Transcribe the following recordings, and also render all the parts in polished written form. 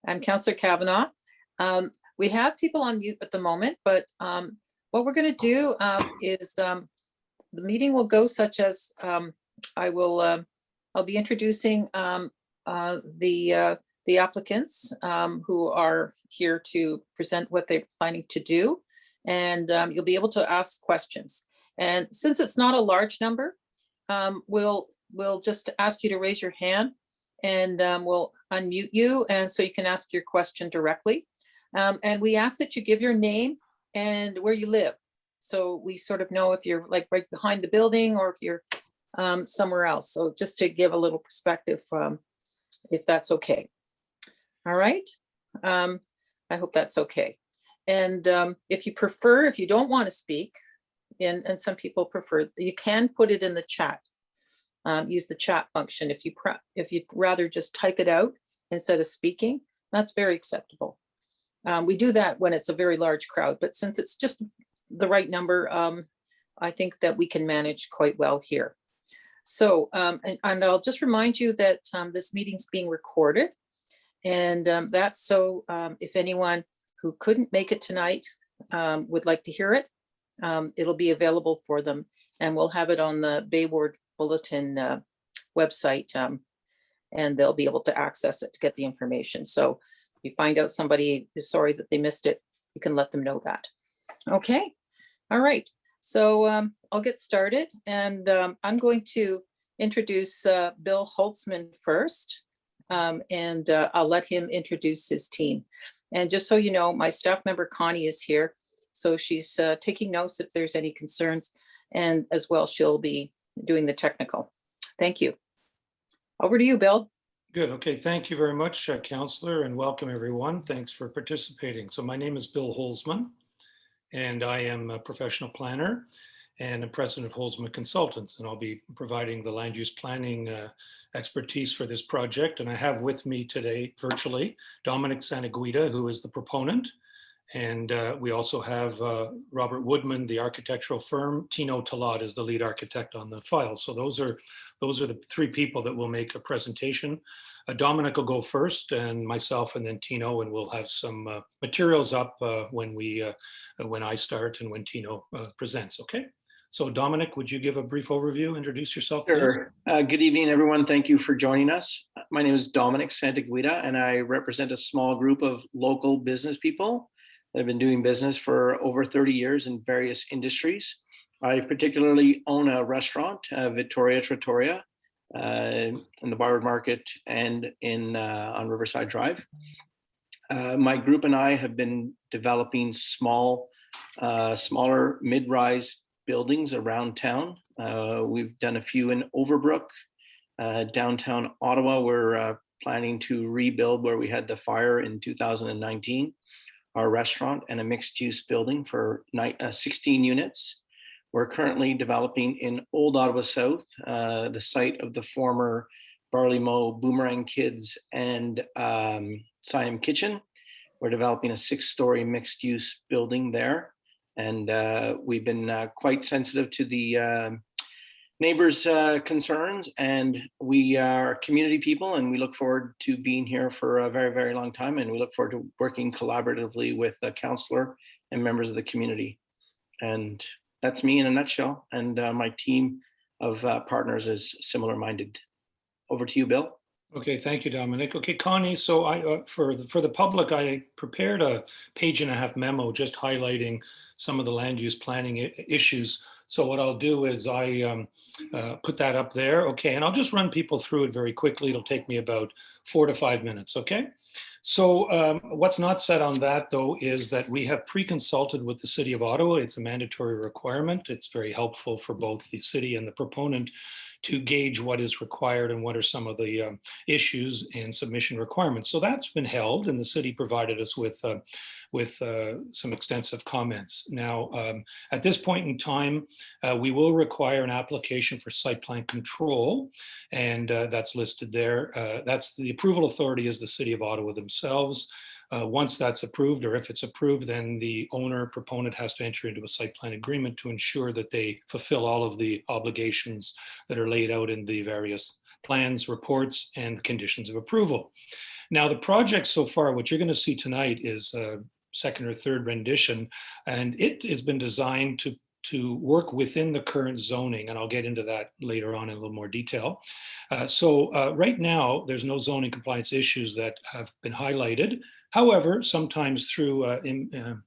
I'm Councillor Kavanaugh. We have people on mute at the moment, but what we're going to do is the meeting will go such as I'll be introducing the applicants who are here to present what they're planning to do, and you'll be able to ask questions. And since it's not a large number, we'll just ask you to raise your hand, and we'll unmute you, and so you can ask your question directly. And we ask that you give your name and where you live, so we sort of know if you're like right behind the building or if you're somewhere else. So just to give a little perspective from, if that's okay. All right. I hope that's okay. And if you prefer, if you don't want to speak, and some people prefer, you can put it in the chat. Use the chat function. If you'd rather just type it out instead of speaking, that's very acceptable. We do that when it's a very large crowd, but since it's just the right number, I think that we can manage quite well here. So, and I'll just remind you that this meeting's being recorded, and that's so if anyone who couldn't make it tonight would like to hear it, it'll be available for them, and we'll have it on the Bay Ward Bulletin website, and they'll be able to access it to get the information. So if you find out somebody is sorry that they missed it, you can let them know that. Okay, all right. So I'll get started, and I'm going to introduce Bill Holtzman first, and I'll let him introduce his team. And just so you know, my staff member Connie is here, so she's taking notes if there's any concerns, and as well she'll be doing the technical. Thank you. Over to you, Bill. Good. Okay. Thank you very much, Councillor, and welcome everyone. Thanks for participating. So my name is Bill Holtzman, and I am a professional planner and a president of Holtzman Consultants, and I'll be providing the land use planning expertise for this project. And I have with me today virtually Dominic Santaguida, who is the proponent. And we also have Robert Woodman, the architectural firm. Tino Talat is the lead architect on the file. So those are the three people that will make a presentation. Dominic will go first, and myself, and then Tino, and we'll have some materials up when I start and when Tino presents. Okay. So Dominic, would you give a brief overview? Introduce yourself, please. Sure. Good evening, everyone. Thank you for joining us. My name is Dominic Santaguida, and I represent a small group of local business people that have been doing business for over 30 years in various industries. I particularly own a restaurant, Victoria Trattoria, in the Byward Market and on Riverside Drive. My group and I have been developing smaller mid-rise buildings around town. We've done a few in Overbrook, downtown Ottawa. We're planning to rebuild where we had the fire in 2019. Our restaurant and a mixed-use building for 16 units. We're currently developing in Old Ottawa South, the site of the former Barley Mow, Boomerang Kids, and Siam Kitchen. We're developing a 6-story mixed-use building there. And we've been quite sensitive to the neighbors' concerns, and we are community people, and we look forward to being here for a very, very long time, and we look forward to working collaboratively with the councillor and members of the community. And that's me in a nutshell, and my team of partners is similar minded. Over to you, Bill. Okay, thank you, Dominic. Okay, Connie, so I for the public, I prepared a 1.5-page memo just highlighting some of the land use planning issues. So what I'll do is I put that up there, okay, and I'll just run people through it very quickly. It'll take me about 4 to 5 minutes, okay? So what's not said on that, though, is that we have pre-consulted with the City of Ottawa. It's a mandatory requirement. It's very helpful for both the city and the proponent to gauge what is required and what are some of the issues and submission requirements. So that's been held, and the city provided us with some extensive comments. Now, at this point in time, we will require an application for site plan control, and that's listed there. That's the approval authority is the City of Ottawa themselves. Once that's approved, or if it's approved, then the owner proponent has to enter into a site plan agreement to ensure that they fulfill all of the obligations that are laid out in the various plans, reports, and conditions of approval. Now, the project so far, what you're going to see tonight is a second or third rendition, and it has been designed to work within the current zoning, and I'll get into that later on in a little more detail. Right now, there's no zoning compliance issues that have been highlighted. However, sometimes through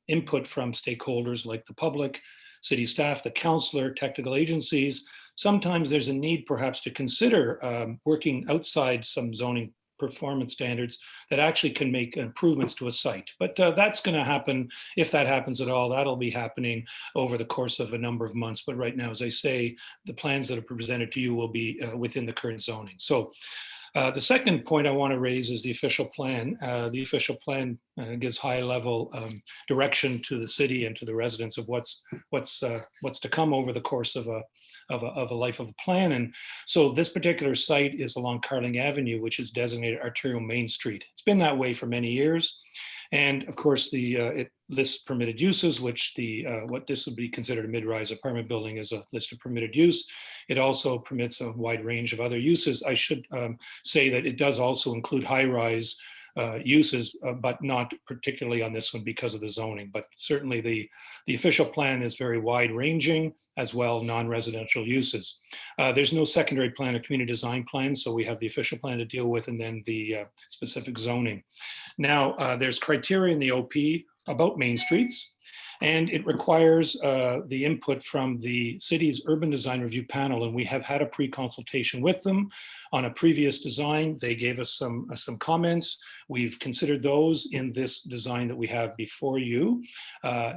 input from stakeholders like the public, city staff, the councillor, technical agencies, sometimes there's a need perhaps to consider working outside some zoning performance standards that actually can make improvements to a site. But that's going to happen, if that happens at all. That'll be happening over the course of a number of months. But right now, as I say, the plans that are presented to you will be within the current zoning. So the second point I want to raise is the official plan. The official plan gives high-level direction to the city and to the residents of what's to come over the course of a life of a plan. And so this particular site is along Carling Avenue, which is designated arterial Main Street. It's been that way for many years. And of course, it lists permitted uses, which what this would be considered a mid-rise apartment building is a list of permitted use. It also permits a wide range of other uses. I should say that it does also include high-rise uses, but not particularly on this one because of the zoning. But certainly the official plan is very wide-ranging, as well non-residential uses. There's no secondary plan or community design plan, so we have the official plan to deal with and then the specific zoning. Now, there's criteria in the OP about main streets, and it requires the input from the city's urban design review panel, and we have had a pre-consultation with them on a previous design. They gave us some comments. We've considered those in this design that we have before you.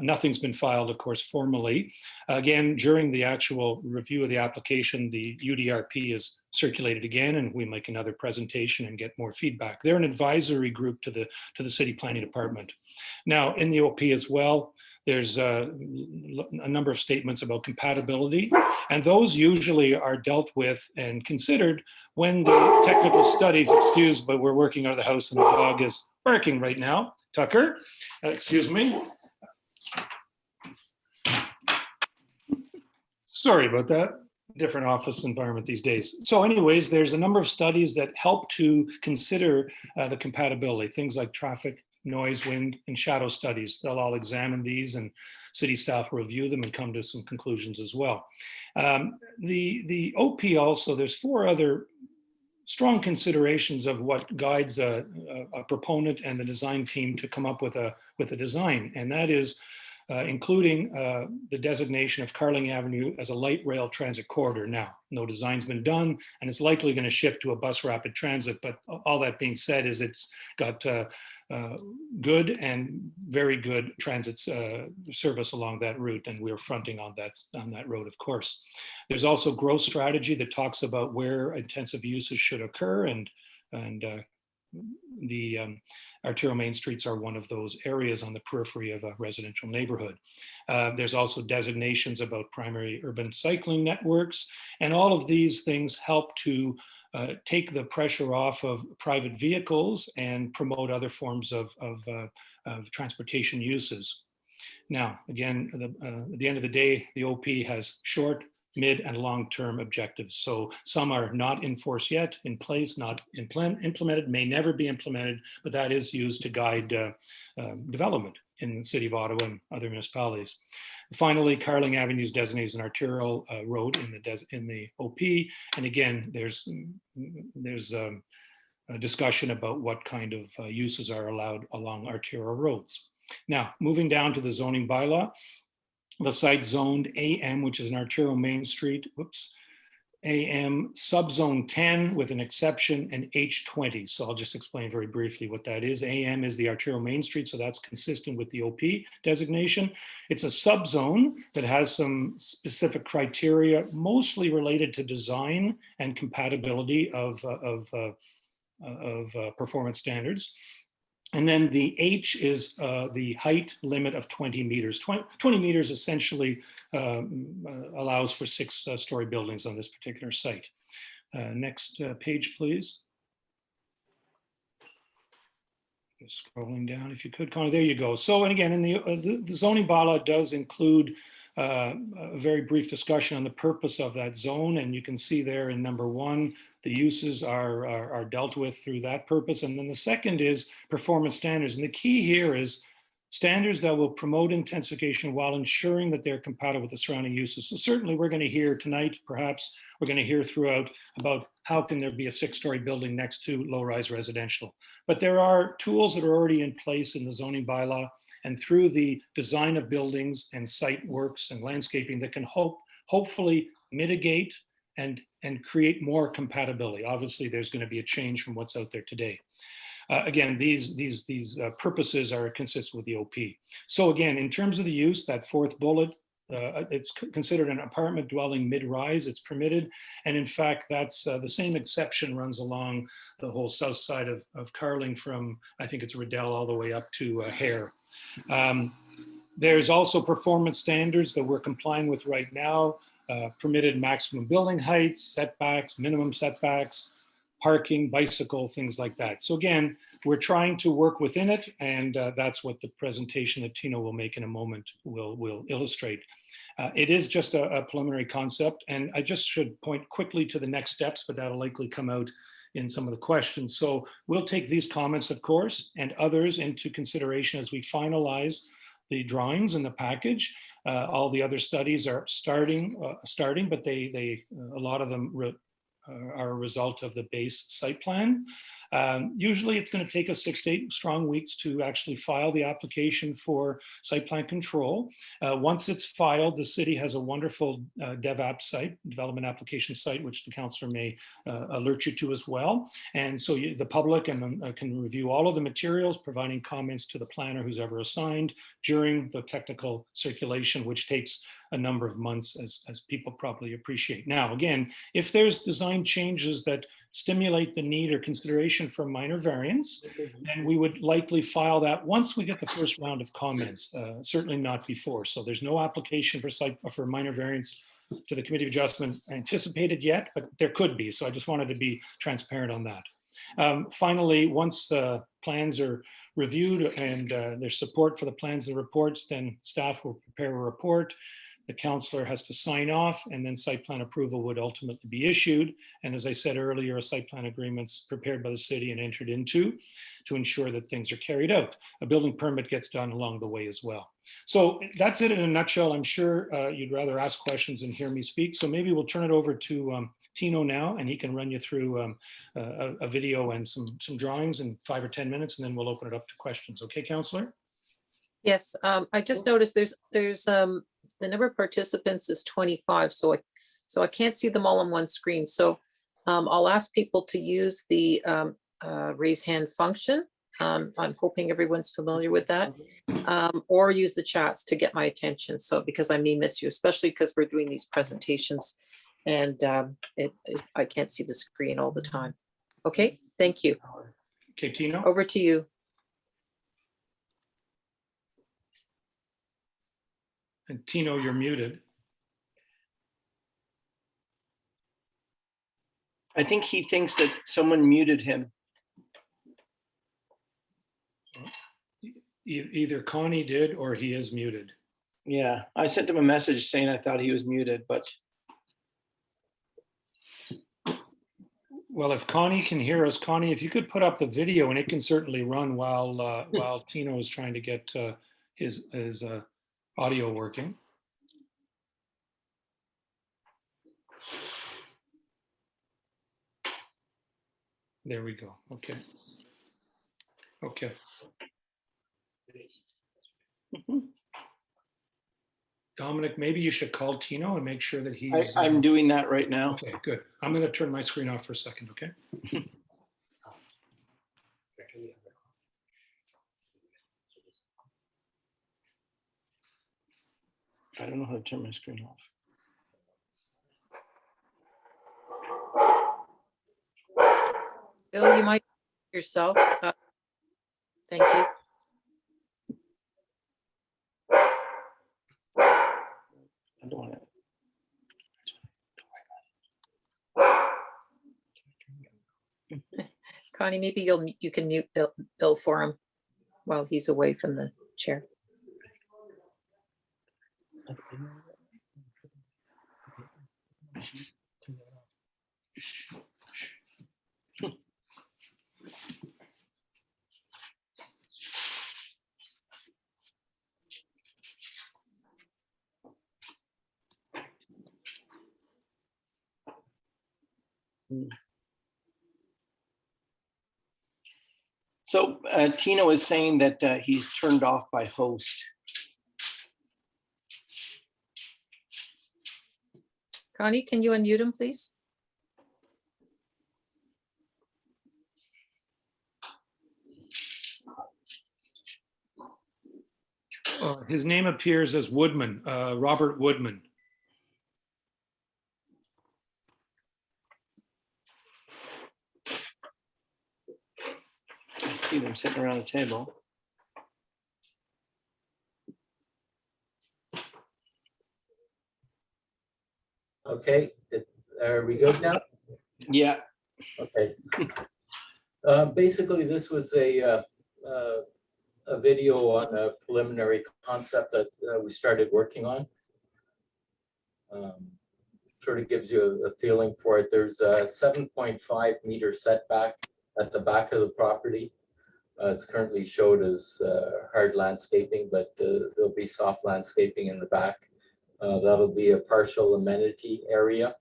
Nothing's been filed, of course, formally. Again, during the actual review of the application, the UDRP is circulated again, and we make another presentation and get more feedback. They're an advisory group to the city planning department. Now, in the OP as well, there's a number of statements about compatibility, and those usually are dealt with and considered when the technical studies, excuse, but we're working out of the house and the dog is barking right now. Tucker, excuse me. Sorry about that. Different office environment these days. So anyways, there's a number of studies that help to consider the compatibility, things like traffic, noise, wind, and shadow studies. They'll all examine these, and city staff will review them and come to some conclusions as well. The OP also, there's 4 other strong considerations of what guides a proponent and the design team to come up with a design, and that is including the designation of Carling Avenue as a light rail transit corridor. Now, no design's been done, and it's likely going to shift to a bus rapid transit, but all that being said is it's got good and very good transit service along that route, and we're fronting on that road, of course. There's also growth strategy that talks about where intensive uses should occur, and the arterial main streets are one of those areas on the periphery of a residential neighborhood. There's also designations about primary urban cycling networks, and all of these things help to take the pressure off of private vehicles and promote other forms of transportation uses. Now, again, at the end of the day, the OP has short, mid, and long-term objectives. So some are not in force yet, in place, not implemented, may never be implemented, but that is used to guide development in the city of Ottawa and other municipalities. Finally, Carling Avenue is designated as an arterial road in the OP. And again, there's a discussion about what kind of uses are allowed along arterial roads. Now, moving down to the zoning bylaw, the site zoned AM, which is an arterial main street, AM subzone 10 with an exception, and H20. So I'll just explain very briefly what that is. AM is the arterial main street, so that's consistent with the OP designation. It's a subzone that has some specific criteria, mostly related to design and compatibility of performance standards. And then the H is the height limit of 20 meters. 20 meters essentially allows for 6-story buildings on this particular site. Next page, please. Just scrolling down if you could, Connie. There you go. So, and again, in the zoning bylaw does include a very brief discussion on the purpose of that zone. And you can see there in number 1, the uses are dealt with through that purpose. And then the second is performance standards. And the key here is standards that will promote intensification while ensuring that they're compatible with the surrounding uses. So certainly we're going to hear tonight, perhaps we're going to hear throughout about how can there be a 6-story building next to low-rise residential. But there are tools that are already in place in the zoning bylaw and through the design of buildings and site works and landscaping that can hopefully mitigate and create more compatibility. Obviously, there's going to be a change from what's out there today. Again, these purposes are consistent with the OP. So again, in terms of the use, that 4th bullet, it's considered an apartment dwelling mid-rise, it's permitted. And in fact, that's the same exception runs along the whole south side of Carling from, I think it's Riddell, all the way up to Hare. There's also performance standards that we're complying with right now, permitted maximum building heights, setbacks, minimum setbacks, parking, bicycle, things like that. So again, we're trying to work within it, and that's what the presentation that Tino will make in a moment will illustrate. It is just a preliminary concept, and I just should point quickly to the next steps, but that'll likely come out in some of the questions. So we'll take these comments, of course, and others into consideration as we finalize the drawings and the package. All the other studies are starting, but a lot of them are a result of the base site plan. Usually it's going to take us 6 to 8 strong weeks to actually file the application for site plan control. Once it's filed, the city has a wonderful DevApp site, development application site, which the councillor may alert you to as well. And so the public can review all of the materials, providing comments to the planner who's ever assigned during the technical circulation, which takes a number of months, as people probably appreciate. Now, again, if there's design changes that stimulate the need or consideration for minor variance, then we would likely file that once we get the first round of comments, certainly not before. So there's no application for minor variance to the Committee of Adjustment anticipated yet, but there could be. So I just wanted to be transparent on that. Finally, once the plans are reviewed and there's support for the plans and reports, then staff will prepare a report. The councillor has to sign off, and then site plan approval would ultimately be issued. And as I said earlier, a site plan agreement's prepared by the city and entered into to ensure that things are carried out. A building permit gets done along the way as well. So that's it in a nutshell. I'm sure you'd rather ask questions and hear me speak. So maybe we'll turn it over to Tino now, and he can run you through a video and some drawings in 5 or 10 minutes, and then we'll open it up to questions. Okay, councillor? Yes, I just noticed there's the number of participants is 25, so I can't see them all on one screen. So I'll ask people to use the raise hand function. I'm hoping everyone's familiar with that, or use the chats to get my attention. So because I may miss you, especially because we're doing these presentations and I can't see the screen all the time. Okay, thank you. Okay, Tino. Over to you. And Tino, you're muted. I think he thinks that someone muted him. Either Connie did or he is muted. Yeah, I sent him a message saying I thought he was muted, but. Well, if Connie can hear us, Connie, if you could put up the video, and it can certainly run while Tino is trying to get his audio working. There we go. Okay. Okay. Dominic, maybe you should call Tino and make sure that he's. I'm doing that right now. Okay, good. I'm going to turn my screen off for a second, okay? I don't know how to turn my screen off. Bill, you might yourself. Thank you. I don't want to. Connie, maybe you can mute Bill for him while he's away from the chair. So Tino is saying that he's turned off by host. Connie, can you unmute him, please? His name appears as Woodman, Robert Woodman. I see them sitting around the table. Okay, are we good now? Yeah. Okay. Basically, this was a video on a preliminary concept that we started working on. Sort of gives you a feeling for it. There's a 7.5 meter setback at the back of the property. It's currently showed as hard landscaping, but there'll be soft landscaping in the back. That'll be a partial amenity area.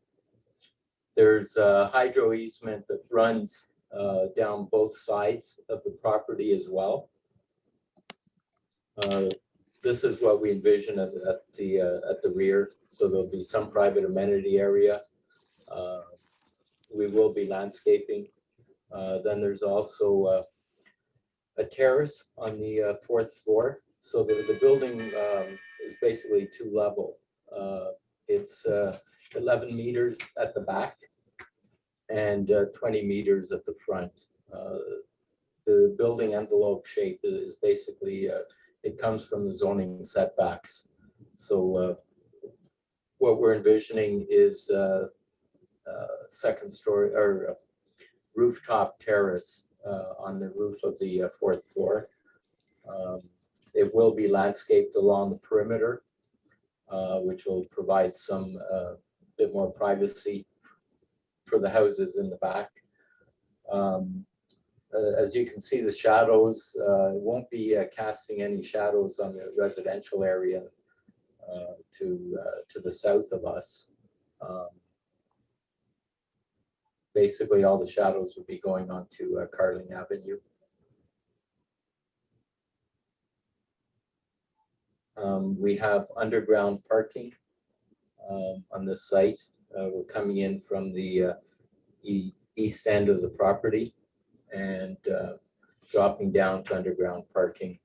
There's a hydro easement that runs down both sides of the property as well. This is what we envision at the rear. So there'll be some private amenity area. We will be landscaping. Then there's also a terrace on the fourth floor. So the building is basically two level. It's 11 meters at the back and 20 meters at the front. The building envelope shape is basically, it comes from the zoning setbacks. So what we're envisioning is second story or rooftop terrace on the roof of the fourth floor. It will be landscaped along the perimeter, which will provide some bit more privacy for the houses in the back. As you can see, the shadows won't be casting any shadows on the residential area to the south of us. Basically, all the shadows would be going onto Carling Avenue. We have underground parking on this site. We're coming in from the east end of the property and dropping down to underground parking.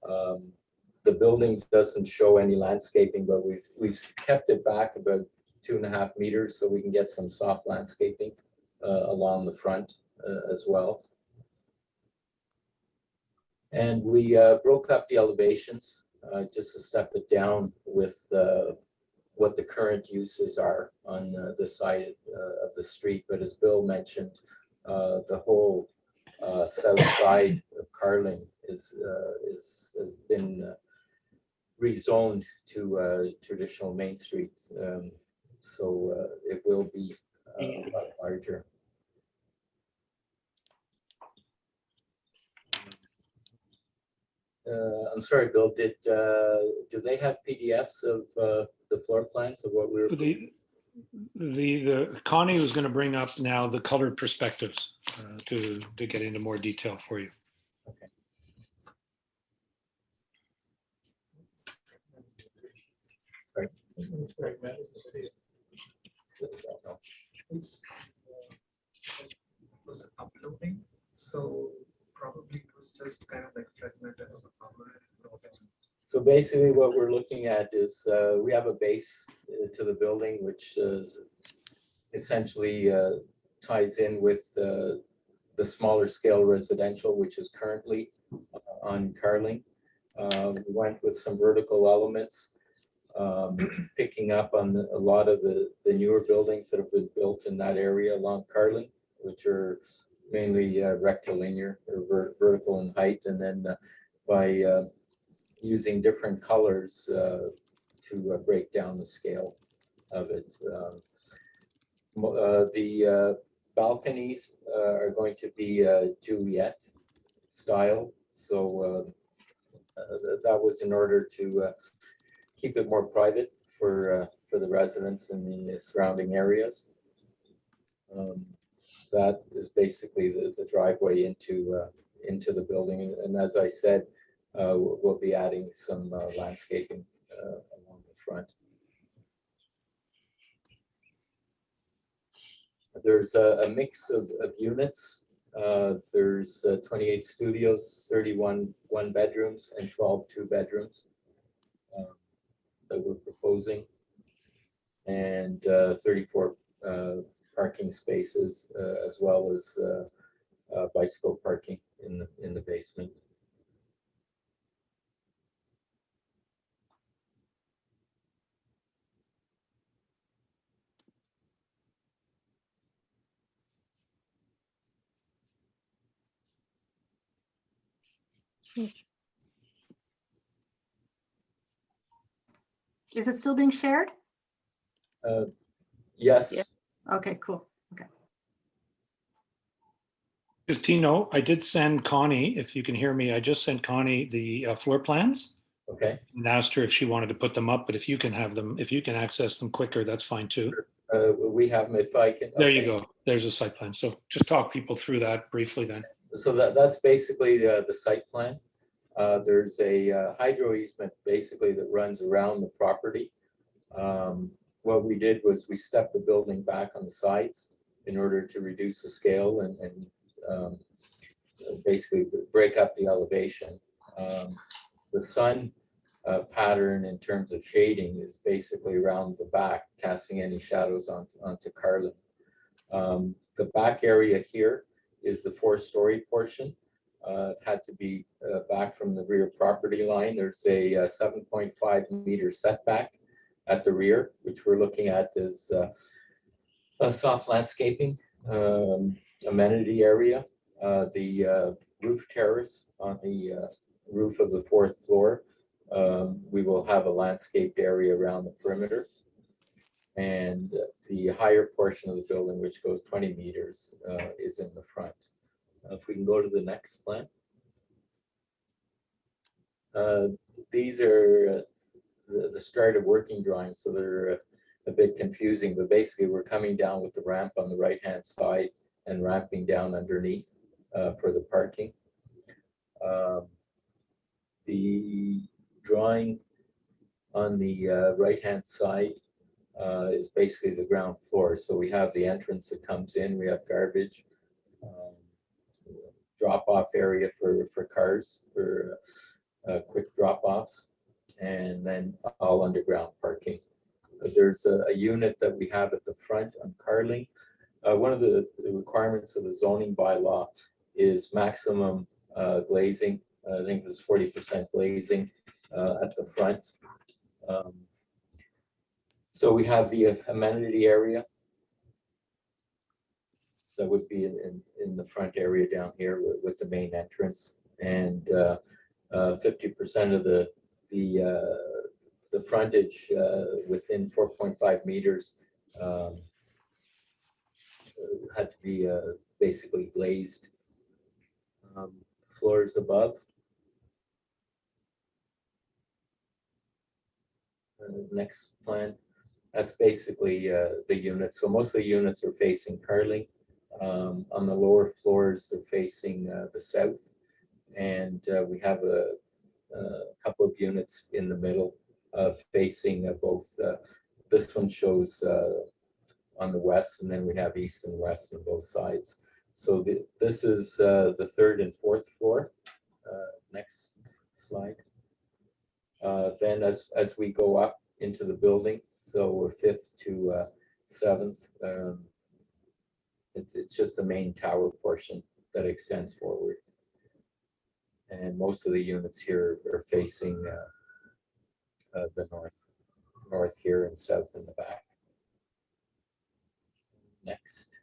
The building doesn't show any landscaping, but we've kept it back about 2.5 meters so we can get some soft landscaping along the front as well. And we broke up the elevations just to step it down with what the current uses are on this side of the street. But as Bill mentioned, the whole south side of Carling has been rezoned to traditional Main Streets. So it will be a lot larger. I'm sorry, Bill, do they have PDFs of the floor plans of what we were? The Connie was going to bring up now the colored perspectives to get into more detail for you. Okay. Right. Was uploading, so probably it was just kind of like fragmented of a power. So basically what we're looking at is we have a base to the building, which essentially ties in with the smaller scale residential, which is currently on Carling. We went with some vertical elements, picking up on a lot of the newer buildings that have been built in that area along Carling, which are mainly rectilinear or vertical in height, and then by using different colors to break down the scale of it. The balconies are going to be Juliet style. So that was in order to keep it more private for the residents in the surrounding areas. That is basically the driveway into the building. And as I said, we'll be adding some landscaping along the front. There's a mix of units. There's 28 studios, 31 one-bedrooms, and 12 two-bedrooms that we're proposing, and 34 parking spaces, as well as bicycle parking in the basement. Is it still being shared? Yes. Yeah. Okay, cool. Okay. Justino, I did send Connie, if you can hear me, I just sent Connie the floor plans Okay. and asked her if she wanted to put them up, but if you can have them, if you can access them quicker, that's fine too. We have them if I can. There you okay. go. There's a site plan. So just talk people through that briefly then. So that's basically the site plan. There's a hydro easement basically that runs around the property. What we did was we stepped the building back on the sides in order to reduce the scale and basically break up the elevation. The sun pattern in terms of shading is basically around the back, casting any shadows onto Carling. The back area here is the 4-story portion. It had to be back from the rear property line. There's a 7.5 meter setback at the rear, which we're looking at as a soft landscaping amenity area. The roof terrace on the roof of the 4th floor, we will have a landscaped area around the perimeter. And the higher portion of the building, which goes 20 meters, is in the front. If we can go to the next plan. These are the start of working drawings, so they're a bit confusing, but basically we're coming down with the ramp on the right-hand side and ramping down underneath for the parking. The drawing on the right-hand side is basically the ground floor. So we have the entrance that comes in, we have garbage, drop-off area for cars, for quick drop-offs, and then all underground parking. There's a unit that we have at the front on Carling. One of the requirements of the zoning bylaw is maximum glazing. I think it was 40% glazing at the front. So we have the amenity area that would be in the front area down here with the main entrance, and 50% of the frontage within 4.5 meters had to be basically glazed. Floors above. Next plan. That's basically the units. So most of the units are facing Carling. On the lower floors, they're facing the south. And we have a couple of units in the middle facing both. This one shows on the west, and then we have east and west on both sides. So this is the 3rd and 4th floor. Next slide. Then as we go up into the building, so we're 5th to 7th, it's just the main tower portion that extends forward. And most of the units here are facing the north here and south in the back. Next.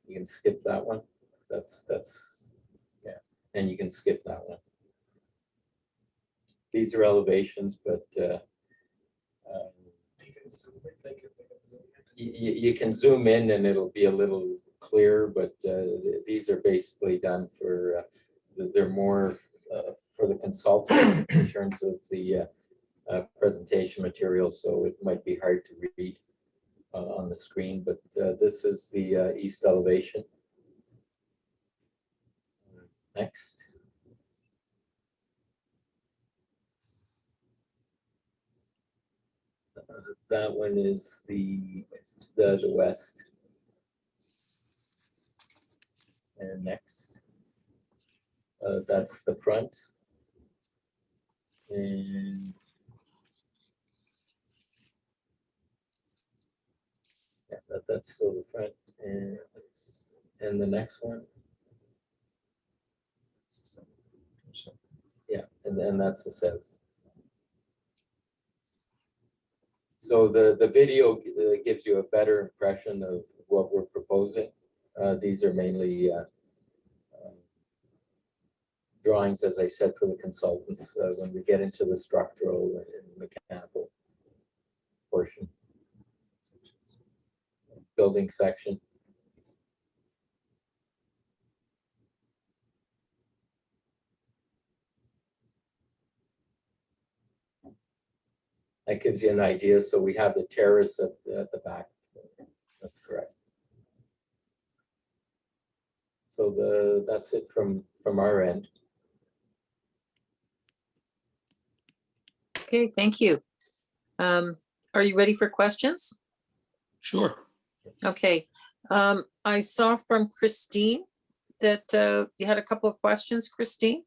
You can skip that one. That's yeah, and you can skip that one. These are elevations, but zoom it, like if they can zoom it? You can zoom in and it'll be a little clearer, but these are basically done for, they're more for the consultants in terms of the presentation material, so it might be hard to read on the screen, but this is the east elevation. Next. That one is the west. And next. That's the front. And yeah, that's still the front. And the next one. Yeah, and then that's the south. So the video gives you a better impression of what we're proposing. These are mainly drawings, as I said, for the consultants when we get into the structural and mechanical portion. Building section. That gives you an idea. So we have the terrace at the back. That's correct. So that's it from our end. Okay, thank you. Are you ready for questions? Sure. Okay, I saw from Christine that you had a couple of questions, Christine.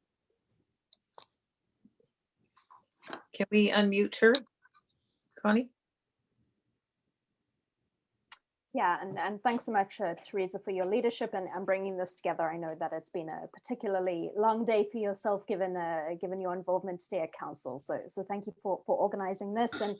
Can we unmute her, Connie? Yeah, and thanks so much, Teresa, for your leadership and bringing this together. I know that it's been a particularly long day for yourself, given your involvement today at council. So thank you for organizing this, and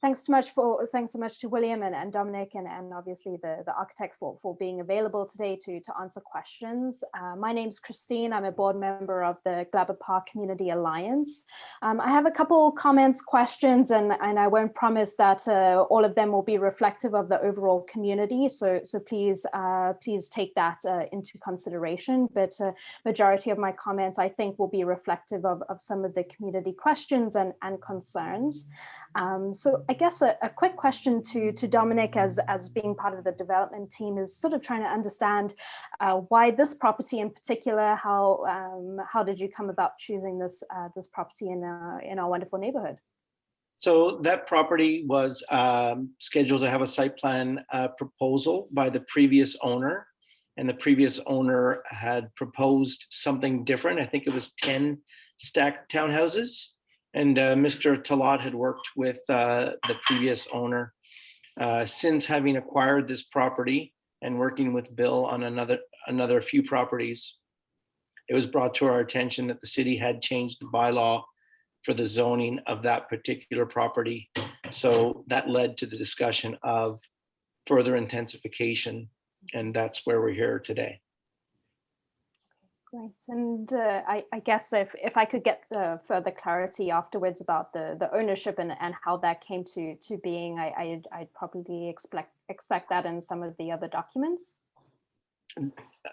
thanks so much to William and Dominic and obviously the architects for being available today to answer questions. My name's Christine. I'm a board member of the Glabber Park Community Alliance. I have a couple comments, questions, and I won't promise that all of them will be reflective of the overall community. So please take that into consideration. But majority of my comments, I think, will be reflective of some of the community questions and concerns. So I guess a quick question to Dominic as being part of the development team is sort of trying to understand why this property in particular. How did you come about choosing this property in our wonderful neighborhood? So that property was scheduled to have a site plan proposal by the previous owner, and the previous owner had proposed something different. I think it was 10 stacked townhouses. And Mr. Talat had worked with the previous owner. Since having acquired this property and working with Bill on another few properties, it was brought to our attention that the city had changed the bylaw for the zoning of that particular property. So that led to the discussion of further intensification, and that's where we're here today. Great, and I guess if I could get further clarity afterwards about the ownership and how that came to being, I'd probably expect that in some of the other documents.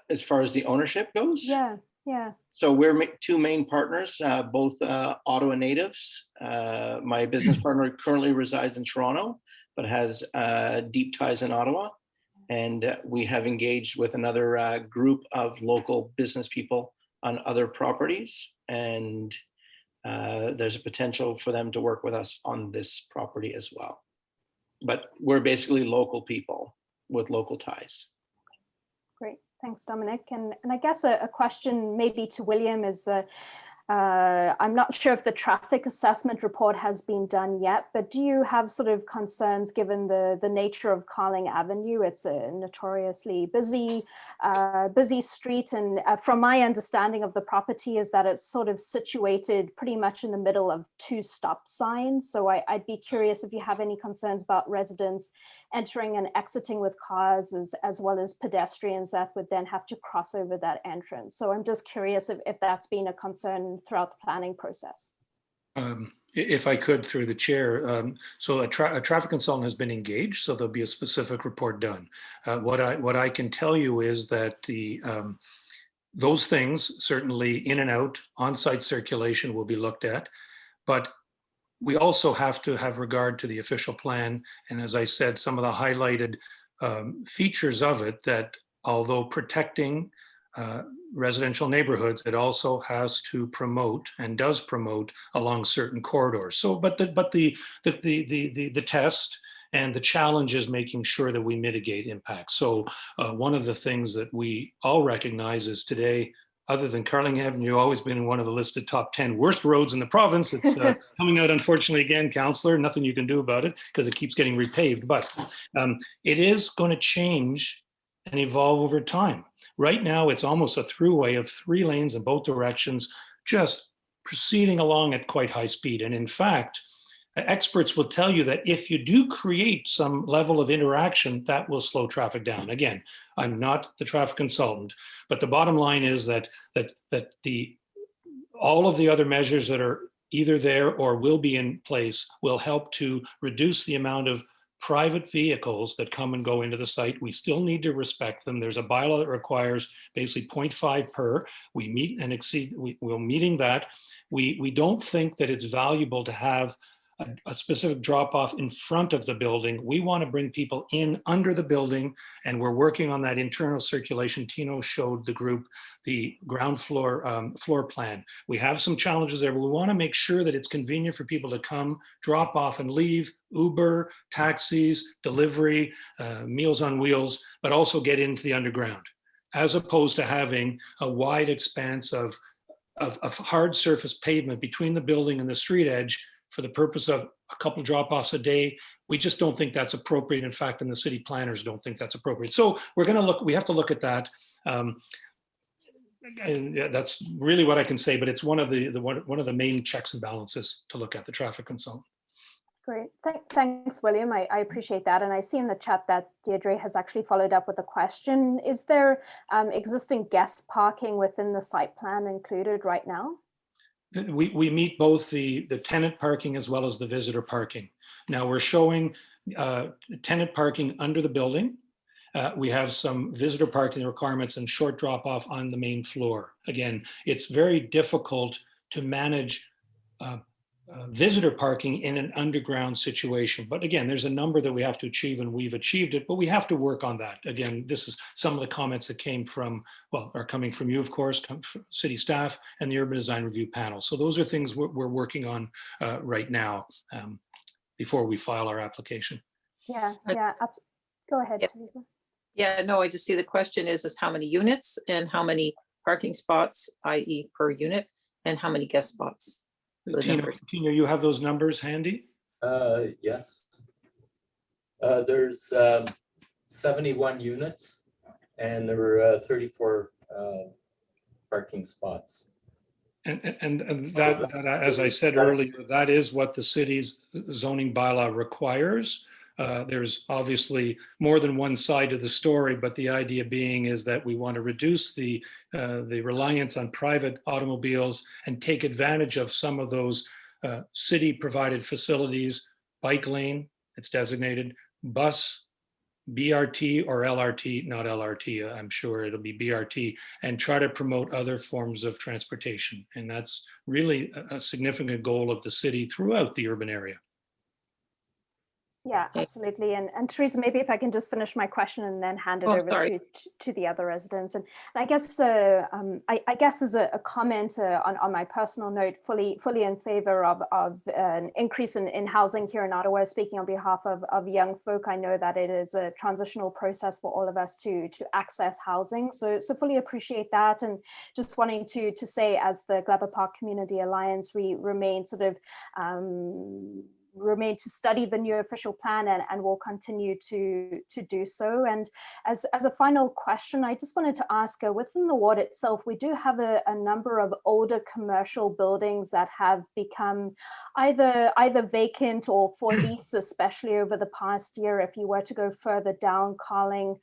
As far as the ownership goes? Yeah. So we're two main partners, both Ottawa natives. My business partner currently resides in Toronto, but has deep ties in Ottawa. And we have engaged with another group of local business people on other properties. And there's a potential for them to work with us on this property as well. But we're basically local people with local ties. Great, thanks, Dominic. And I guess a question maybe to William is, I'm not sure if the traffic assessment report has been done yet, but do you have sort of concerns given the nature of Carling Avenue? It's a notoriously busy street, and from my understanding of the property is that it's sort of situated pretty much in the middle of two stop signs. So I'd be curious if you have any concerns about residents entering and exiting with cars as well as pedestrians that would then have to cross over that entrance. So I'm just curious if that's been a concern throughout the planning process. If I could, through the chair, so a traffic consultant has been engaged, so there'll be a specific report done. What I can tell you is that those things, certainly in and out, on-site circulation will be looked at, but we also have to have regard to the official plan. And as I said, some of the highlighted features of it, that although protecting residential neighborhoods, it also has to promote and does promote along certain corridors. So, but the test and the challenge is making sure that we mitigate impacts. So one of the things that we all recognize is today, other than Carling Ave, you've always been in one of the listed top 10 worst roads in the province. It's coming out, unfortunately, again, Councillor, nothing you can do about it because it keeps getting repaved. But it is going to change and evolve over time. Right now, it's almost a throughway of 3 lanes in both directions, just proceeding along at quite high speed. And in fact, experts will tell you that if you do create some level of interaction, that will slow traffic down. Again, I'm not the traffic consultant, but the bottom line is that all of the other measures that are either there or will be in place will help to reduce the amount of private vehicles that come and go into the site. We still need to respect them. There's a bylaw that requires basically 0.5 per. We meet and exceed, we're meeting that. We don't think that it's valuable to have a specific drop off in front of the building. We want to bring people in under the building, and we're working on that internal circulation. Tino showed the group the ground floor floor plan. We have some challenges there, but we want to make sure that it's convenient for people to come, drop off and leave, Uber, taxis, delivery, Meals on Wheels, but also get into the underground, as opposed to having a wide expanse of hard surface pavement between the building and the street edge for the purpose of a couple drop-offs a day. We just don't think that's appropriate. In fact, and the city planners don't think that's appropriate. So we're going to look, we have to look at that. And that's really what I can say, but it's one of the main checks and balances to look at, the traffic consultant. Great. Thanks, William. I appreciate that. And I see in the chat that Deirdre has actually followed up with a question. Is there existing guest parking within the site plan included right now? We meet both the tenant parking as well as the visitor parking. Now we're showing tenant parking under the building. We have some visitor parking requirements and short drop off on the main floor. Again, it's very difficult to manage visitor parking in an underground situation. But again, there's a number that we have to achieve, and we've achieved it, but we have to work on that. Again, this is some of the comments that came from, well, are coming from you, of course, come from city staff and the Urban Design Review Panel. So those are things we're working on right now before we file our application. Yeah. Go ahead, Yep. Teresa. Yeah, no, I just see the question is how many units and how many parking spots, i.e. per unit, and how many guest spots. So Tina, you have those numbers handy? Yes. There's 71 units and there were 34 parking spots. And that, as I said earlier, that is what the city's zoning bylaw requires. There's obviously more than one side of the story, but the idea being is that we want to reduce the reliance on private automobiles and take advantage of some of those city-provided facilities, bike lane, it's designated, bus, BRT or LRT, not LRT, I'm sure it'll be BRT, and try to promote other forms of transportation. And that's really a significant goal of the city throughout the urban area. Yeah, absolutely. And Teresa, maybe if I can just finish my question and then hand it over to the other residents. And I guess I guess as a comment on my personal note, fully in favor of an increase in housing here in Ottawa. Speaking on behalf of young folk, I know that it is a transitional process for all of us to access housing. So fully appreciate that. And just wanting to say, as the Gleba Park Community Alliance, we remain sort of remain to study the new official plan and will continue to do so. And as a final question, I just wanted to ask, within the ward itself, we do have a number of older commercial buildings that have become either vacant or for lease, especially over the past year, if you were to go further down Carling.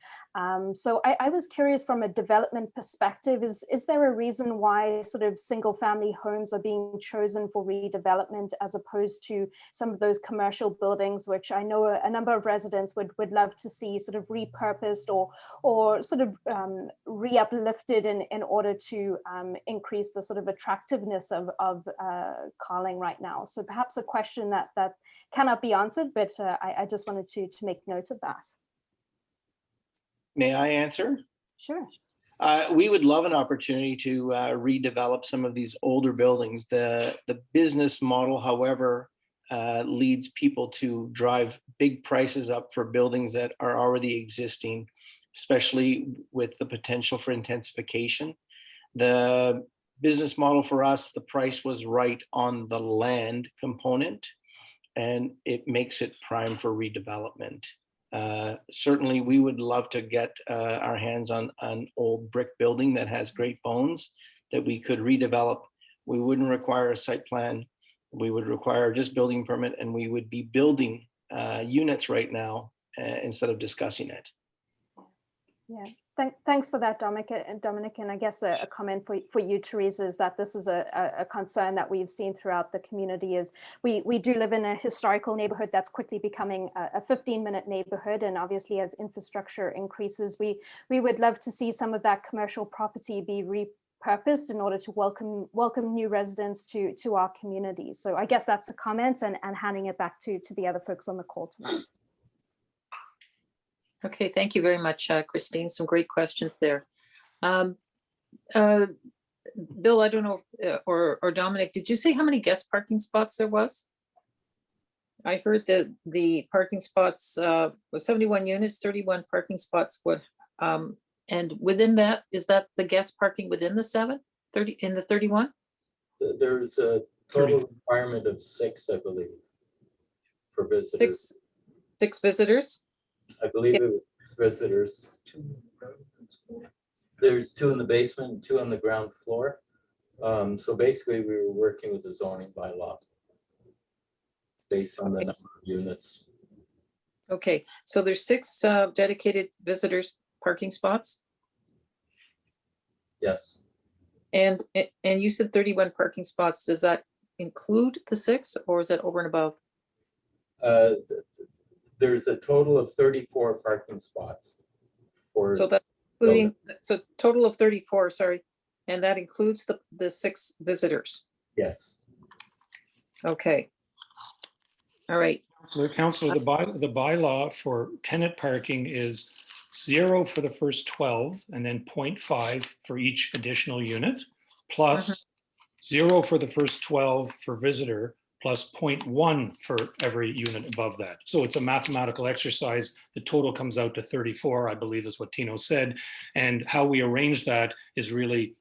So I was curious, from a development perspective, is there a reason why sort of single family homes are being chosen for redevelopment as opposed to some of those commercial buildings, which I know a number of residents would love to see sort of repurposed or sort of re-uplifted in order to increase the sort of attractiveness of Carling right now? So perhaps a question that cannot be answered, but I just wanted to make note of that. May I answer? Sure. We would love an opportunity to redevelop some of these older buildings. The business model, however, leads people to drive big prices up for buildings that are already existing, especially with the potential for intensification. The business model for us, the price was right on the land component, and it makes it prime for redevelopment. Certainly, we would love to get our hands on an old brick building that has great bones that we could redevelop. We wouldn't require a site plan. We would require just building permit, and we would be building units right now instead of discussing it. Yeah, thanks for that, Dominic. And I guess a comment for you, Teresa, is that this is a concern that we've seen throughout the community. Is we do live in a historical neighborhood that's quickly becoming a 15-minute neighborhood, and obviously as infrastructure increases, we would love to see some of that commercial property be repurposed in order to welcome new residents to our community. So I guess that's a comment, and handing it back to the other folks on the call tonight. Okay, thank you very much, Christine. Some great questions there. Bill, I don't know, or Dominic, did you say how many guest parking spots there was? I heard that the parking spots was 71 units, 31 parking spots. And within that, is that the guest parking within the 30 in the 31? There's a total requirement of 6, I believe, for visitors. Six visitors? I believe it was 6 visitors. There's 2 in the basement and 2 on the ground floor. So basically, we were working with the zoning bylaw based on the number of units. Okay, so there's 6 dedicated visitors parking spots? Yes. And you said 31 parking spots. Does that include the 6, or is that over and above? There's a total of 34 parking spots for. So that's including, so total of 34, sorry. And that includes the 6 visitors. Yes. Okay. All right. So Councillor, the bylaw for tenant parking is 0 for the first 12 and then 0.5 for each additional unit, plus 0 for the first 12 for visitor, plus 0.1 for every unit above that. So it's a mathematical exercise. The total comes out to 34, I believe is what Tino said. And how we arrange that is really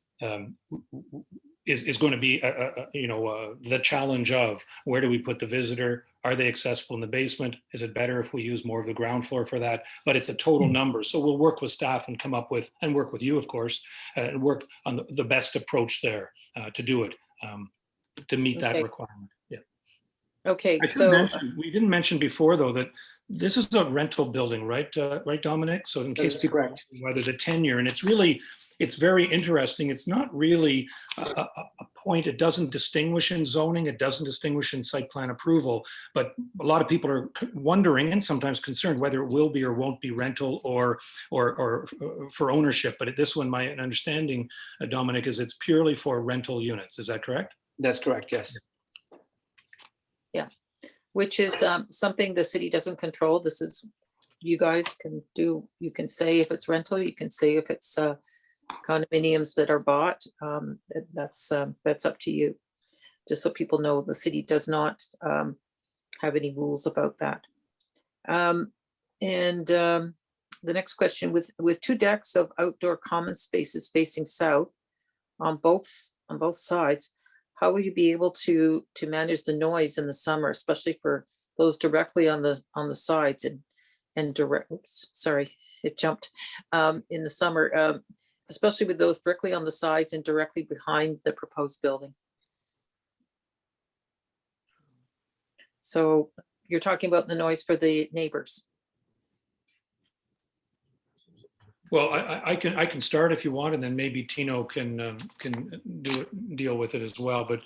is going to be the challenge of where do we put the visitor? Are they accessible in the basement? Is it better if we use more of the ground floor for that? But it's a total number. So we'll work with staff and come up with, and work with you, of course, and work on the best approach there to do it, to meet that requirement. Yeah. Okay, We didn't mention before, though, that this is a rental building, right? Right, Dominic? So in case people correct. whether the tenure, and it's very interesting. It's not really a point. It doesn't distinguish in zoning. It doesn't distinguish in site plan approval. But a lot of people are wondering and sometimes concerned whether it will be or won't be rental or for ownership. But this one, my understanding, Dominic, is it's purely for rental units. Is that correct? That's correct, yes. yeah, which is something the city doesn't control. This is, you guys can do, you can say if it's rental, you can say if it's condominiums that are bought. That's up to you. Just so people know, the city does not have any rules about that. The next question, with 2 decks of outdoor common spaces facing south on both sides, how will you be able to manage the noise in the summer, especially for those directly on the sides and direct, oops, sorry, it jumped, in the summer, especially with those directly on the sides and directly behind the proposed building. So you're talking about the noise for the neighbors. Well, I can start if you want, and then maybe Tino can deal with it as well. But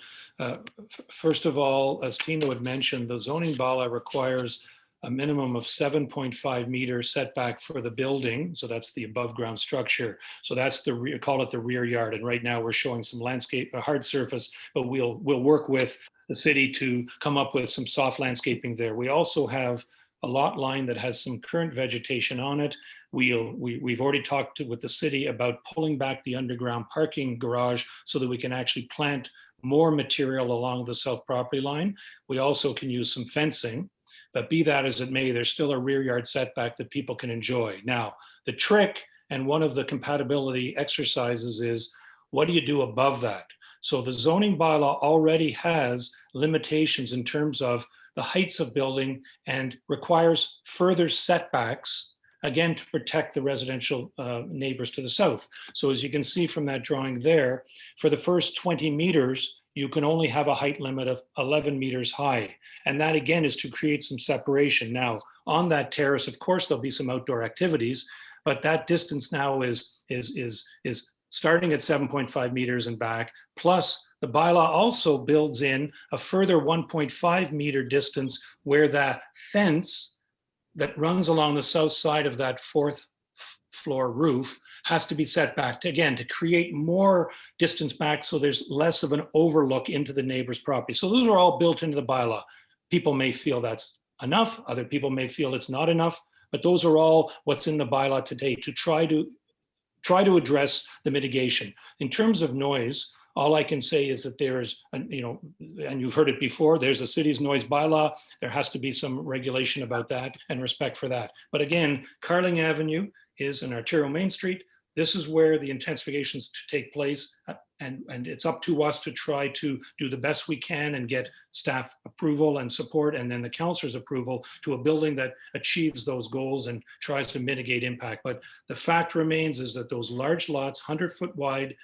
first of all, as Tino had mentioned, the zoning bylaw requires a minimum of 7.5 meter setback for the building. So that's the above ground structure. So that's the call it the rear yard. And right now we're showing some landscape, a hard surface, but we'll work with the city to come up with some soft landscaping there. We also have a lot line that has some current vegetation on it. We've already talked with the city about pulling back the underground parking garage so that we can actually plant more material along the south property line. We also can use some fencing, but be that as it may, there's still a rear yard setback that people can enjoy. Now, the trick and one of the compatibility exercises is, what do you do above that? So the zoning bylaw already has limitations in terms of the heights of building and requires further setbacks, again, to protect the residential neighbors to the south. So as you can see from that drawing there, for the first 20 meters, you can only have a height limit of 11 meters high. And that again is to create some separation. Now, on that terrace, of course, there'll be some outdoor activities, but that distance now is starting at 7.5 meters and back, plus the bylaw also builds in a further 1.5 meter distance where that fence that runs along the south side of that fourth floor roof has to be set back to, again, to create more distance back so there's less of an overlook into the neighbor's property. So those are all built into the bylaw. People may feel that's enough, other people may feel it's not enough, but those are all what's in the bylaw today to try to address the mitigation. In terms of noise, all I can say is that there's, and you've heard it before, there's a city's noise bylaw. There has to be some regulation about that and respect for that. But again, Carling Avenue is an arterial main street. This is where the intensifications to take place. And it's up to us to try to do the best we can and get staff approval and support, and then the councilor's approval to a building that achieves those goals and tries to mitigate impact. But the fact remains is that those large lots, 100-foot wide,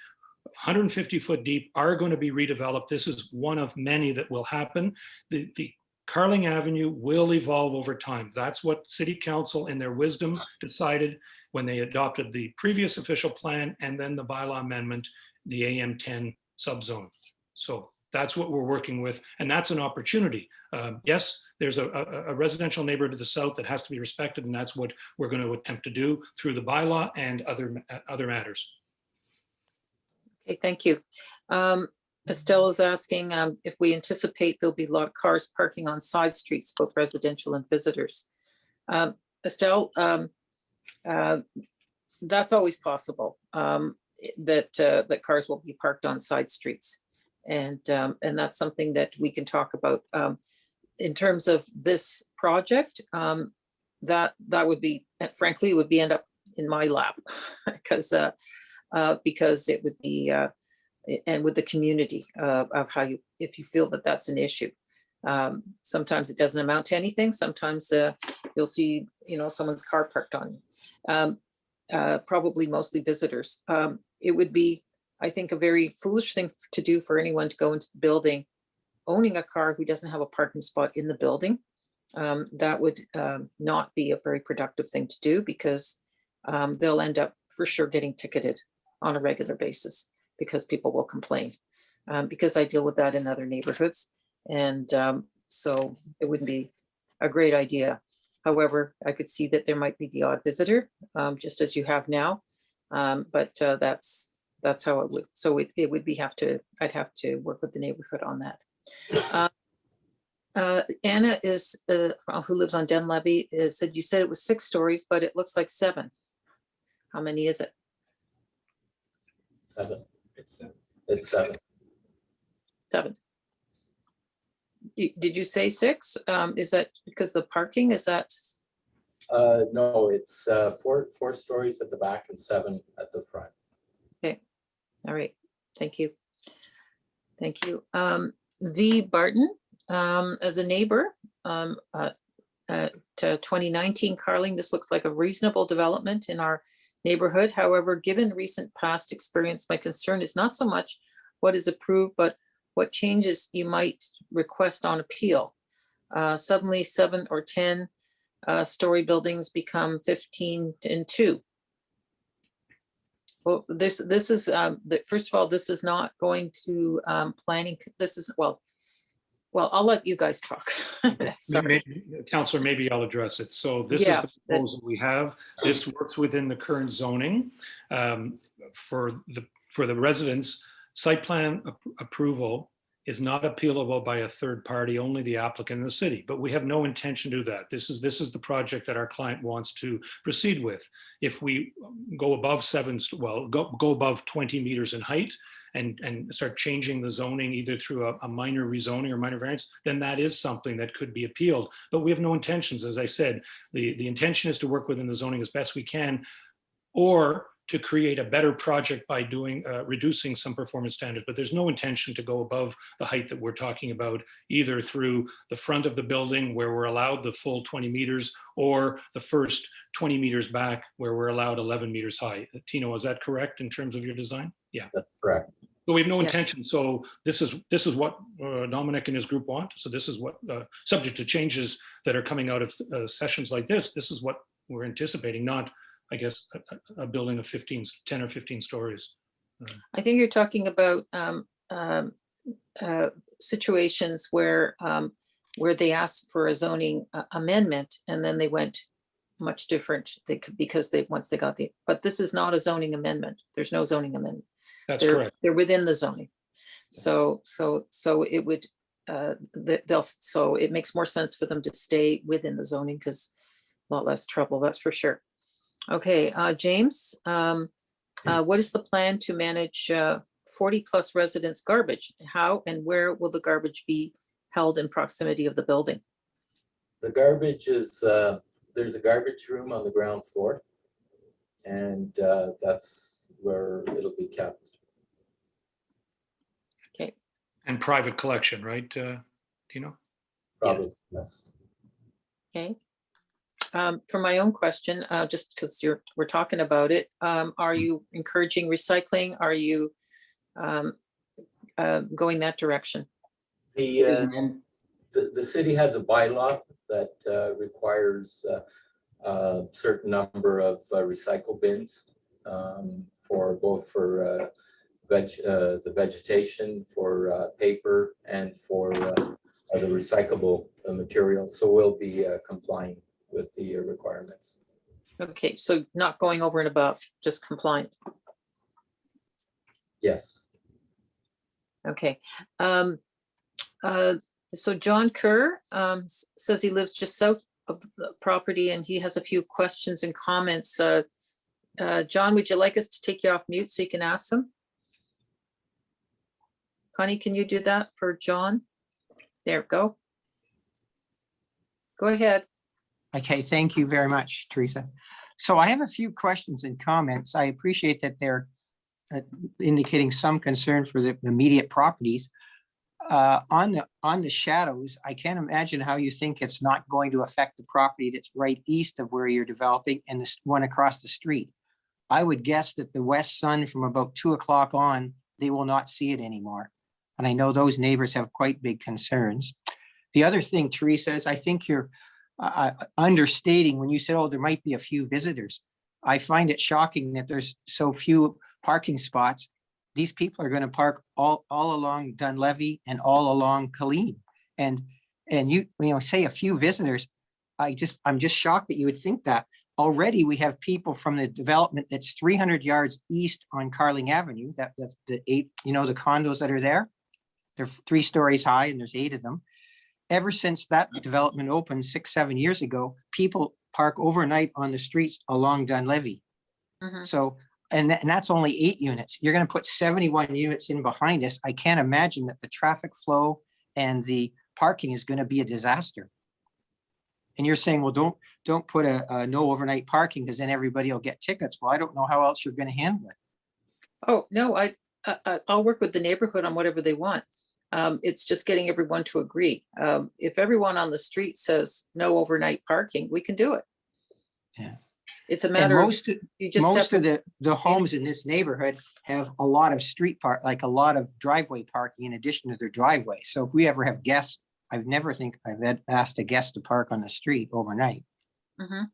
150-foot deep, are going to be redeveloped. This is one of many that will happen. The Carling Avenue will evolve over time. That's what City Council in their wisdom decided when they adopted the previous official plan and then the bylaw amendment, the AM10 subzone. So that's what we're working with, and that's an opportunity. Yes, there's a residential neighborhood to the south that has to be respected, and that's what we're going to attempt to do through the bylaw and other matters. Okay, thank you. Estelle is asking if we anticipate there'll be a lot of cars parking on side streets, both residential and visitors. Estelle, that's always possible, that cars will be parked on side streets. And that's something that we can talk about. In terms of this project, that would be, frankly, it would be end up in my lap because it would be, and with the community of how you, if you feel that that's an issue. Sometimes it doesn't amount to anything. Sometimes you'll see, someone's car parked on you. Probably mostly visitors. It would be, I think, a very foolish thing to do for anyone to go into the building owning a car who doesn't have a parking spot in the building. That would not be a very productive thing to do because they'll end up for sure getting ticketed on a regular basis because people will complain. Because I deal with that in other neighborhoods. And so it wouldn't be a great idea. However, I could see that there might be the odd visitor, just as you have now. But that's how it would. So it would be I'd have to work with the neighborhood on that. Anna is who lives on Dunlevy said you said it was 6 stories, but it looks like 7. How many is it? 7. It's 7. It's 7. 7. Did you say 6? Is that because the parking is that? No, it's 4 stories at the back and 7 at the front. Okay. All right. Thank you. Thank you. V. Barton, as a neighbor, to 2019 Carling, this looks like a reasonable development in our neighborhood. However, given recent past experience, my concern is not so much what is approved, but what changes you might request on appeal. Suddenly 7 or 10 story buildings become 15 and 2. Well, this is, first of all, this is not going to planning. This is, well, I'll let you guys talk. Sorry. Councillor, maybe I'll address it. So this is Yeah, the proposal we have. This works within the current zoning. For the residents, site plan approval is not appealable by a third party, only the applicant in the city. But we have no intention to do that. This is the project that our client wants to proceed with. If we go above go above 20 meters in height and start changing the zoning either through a minor rezoning or minor variance, then that is something that could be appealed. But we have no intentions. As I said, the intention is to work within the zoning as best we can, or to create a better project by doing reducing some performance standards. But there's no intention to go above the height that we're talking about, either through the front of the building where we're allowed the full 20 meters, or the first 20 meters back where we're allowed 11 meters high. Tino, is that correct in terms of your design? Yeah, That's correct. so we have no Yeah. intention. So this is what Dominic and his group want. So this is what, subject to changes that are coming out of sessions like this is what we're anticipating, not, I guess, a building of 10 or 15 stories. I think you're talking about situations where they asked for a zoning amendment and then they went much different. They could, because once they got but this is not a zoning amendment. There's no zoning amendment. That's correct. They're within the zoning. So it would, so it makes more sense for them to stay within the zoning, because a lot less trouble, that's for sure. Okay, James, what is the plan to manage 40 plus residents garbage? How and where will the garbage be held in proximity of the building? The garbage is, there's a garbage room on the ground floor, and that's where it'll be kept. Okay. And private collection, right, Tino? Probably, yes. Okay. For my own question, just because we're talking about it, are you encouraging recycling? Are you going that direction? The city has a bylaw that requires a certain number of recycle bins for both for the vegetation, for paper, and for the recyclable material. So we'll be complying with the requirements. Okay, so not going over and above, just compliant. Yes. Okay. So John Kerr says he lives just south of the property and he has a few questions and comments. John, would you like us to take you off mute so you can ask them? Connie, can you do that for John? There, go. Go ahead. Okay, thank you very much, Teresa. So I have a few questions and comments. I appreciate that they're indicating some concern for the immediate properties. On the shadows, I can't imagine how you think it's not going to affect the property that's right east of where you're developing and the one across the street. I would guess that the west sun from about 2 o'clock on, they will not see it anymore. And I know those neighbors have quite big concerns. The other thing, Teresa, is I think you're understating when you said, oh, there might be a few visitors. I find it shocking that there's so few parking spots. These people are going to park all along Dunlevy and all along Colleen. And you say a few visitors. I'm just shocked that you would think that. Already we have people from the development that's 300 yards east on Carling Avenue, that the 8, the condos that are there. They're 3 stories high and there's 8 of them. Ever since that development opened 6-7 years ago, people park overnight on the streets along Dunlevy. Mhm. So, and that's only 8 units. You're going to put 71 units in behind us. I can't imagine that the traffic flow and the parking is going to be a disaster. And you're saying, well, don't put a no overnight parking because then everybody will get tickets. Well, I don't know how else you're going to handle it. Oh, no, I'll work with the neighborhood on whatever they want. It's just getting everyone to agree. If everyone on the street says no overnight parking, we can do it. Yeah. It's a And matter of, most, you just have most of to, the homes in this neighborhood have a lot of street park, like a lot of driveway parking in addition to their driveway. So if we ever have guests, I've never think I've asked a guest to park on the street overnight. Mhm.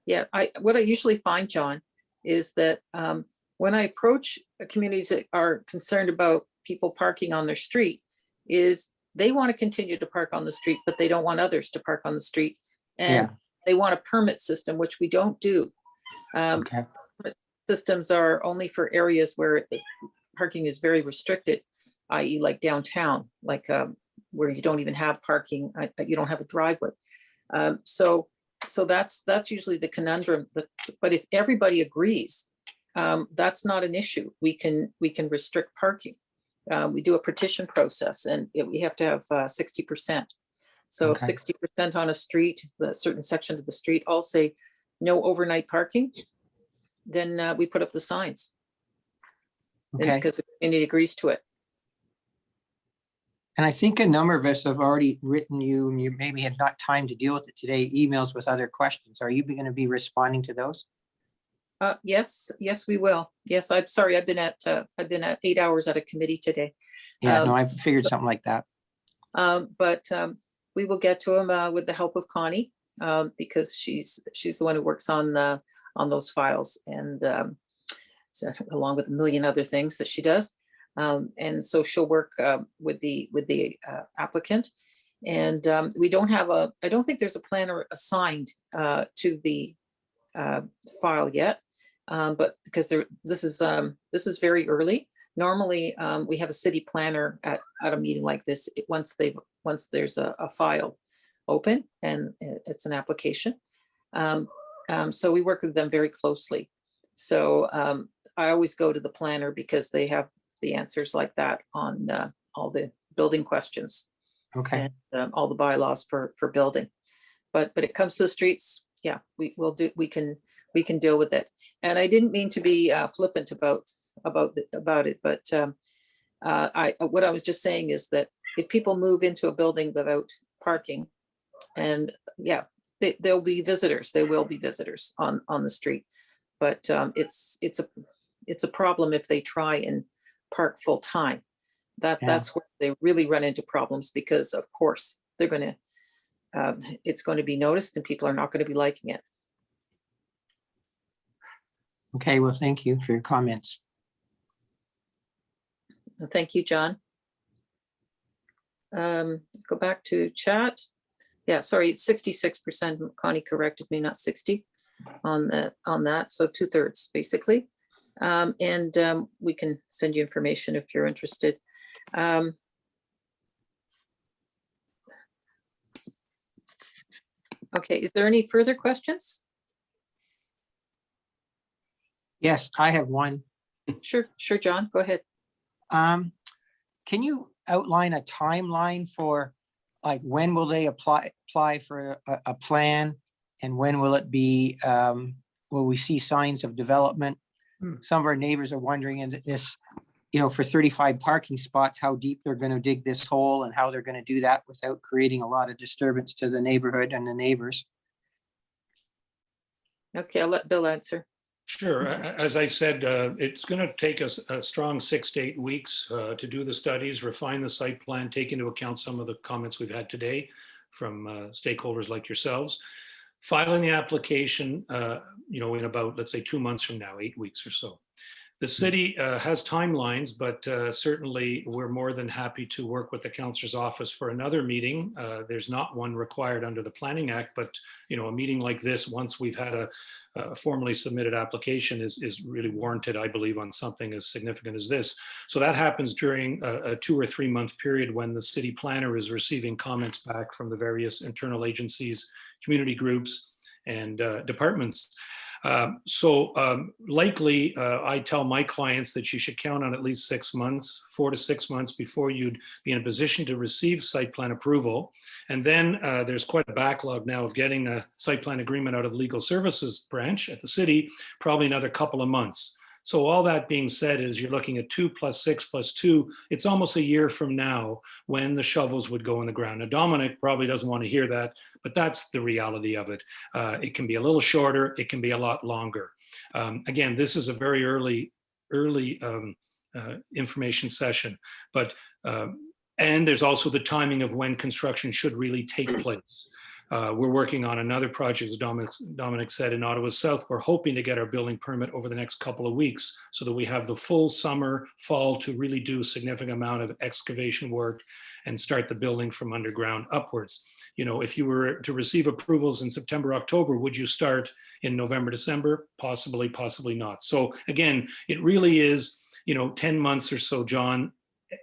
Yeah, what I usually find, John, is that when I approach communities that are concerned about people parking on their street, is they want to continue to park on the street, but they don't want others to park on the street. And they want a permit system, which we don't do. Okay. Permit systems are only for areas where the parking is very restricted, i.e. like downtown, like where you don't even have parking, you don't have a driveway. So that's usually the conundrum. But if everybody agrees, that's not an issue. We can restrict parking. We do a petition process, and we have to have 60%. So Okay. 60% on a street, a certain section of the street, all say no overnight parking. Then we put up the signs. And Okay. because the community agrees to it. And I think a number of us have already written you, and you maybe had not time to deal with it today, emails with other questions. Are you going to be responding to those? Yes, we will. Yes, I'm sorry. I've been at 8 hours at a committee today. Yeah, no, I figured something like that. But we will get to them with the help of Connie, because she's the one who works on those files, and so, along with a million other things that she does. And so she'll work with the applicant. And we don't have I don't think there's a planner assigned to the file yet, but because this is very early. Normally, we have a city planner at a meeting like this once there's a file open and it's an application. So we work with them very closely. So I always go to the planner because they have the answers like that on all the building questions. Okay. And all the bylaws for building. But it comes to the streets, yeah, we can deal with it. And I didn't mean to be flippant about it, but what I was just saying is that if people move into a building without parking, and yeah, there'll be visitors, there will be visitors on the street. But it's a problem if they try and park full time. That's where they really run into problems, because of course they're going to, it's going to be noticed and people are not going to be liking it. Okay, well, thank you for your comments. Thank you, John. Go back to chat. Yeah, sorry, it's 66%. Connie corrected me, not 60 on that. So 2/3 basically. And we can send you information if you're interested. Okay, is there any further questions? Yes, I have one. Sure, John, go ahead. Can you outline a timeline for, like, when will they apply for a plan, and when will it be, will we see signs of development? Some of our neighbors are wondering, in this, for 35 parking spots, how deep they're going to dig this hole and how they're going to do that without creating a lot of disturbance to the neighborhood and the neighbors. Okay, I'll let Bill answer. Sure. As I said, it's going to take us a strong 6 to 8 weeks to do the studies, refine the site plan, take into account some of the comments we've had today from stakeholders like yourselves. Filing the application, in about, let's say, 2 months from now, 8 weeks or so. The city has timelines, but certainly we're more than happy to work with the councillor's office for another meeting. There's not one required under the Planning Act, but a meeting like this, once we've had a formally submitted application, is really warranted, I believe, on something as significant as this. So that happens during a 2 or 3 month period when the city planner is receiving comments back from the various internal agencies, community groups, and departments. Likely, I tell my clients that you should count on at least 6 months, 4 to 6 months before you'd be in a position to receive site plan approval. And then there's quite a backlog now of getting a site plan agreement out of the legal services branch at the city, probably another couple of months. So all that being said is you're looking at 2 + 6 + 2. It's almost a year from now when the shovels would go in the ground. Now, Dominic probably doesn't want to hear that, but that's the reality of it. It can be a little shorter. It can be a lot longer. Again, this is a very early information session, but and there's also the timing of when construction should really take place. We're working on another project, as Dominic said, in Ottawa South. We're hoping to get our building permit over the next couple of weeks so that we have the full summer, fall to really do a significant amount of excavation work and start the building from underground upwards. You know, if you were to receive approvals in September, October, would you start in November, December? Possibly, possibly not. So again, it really is, 10 months or so, John.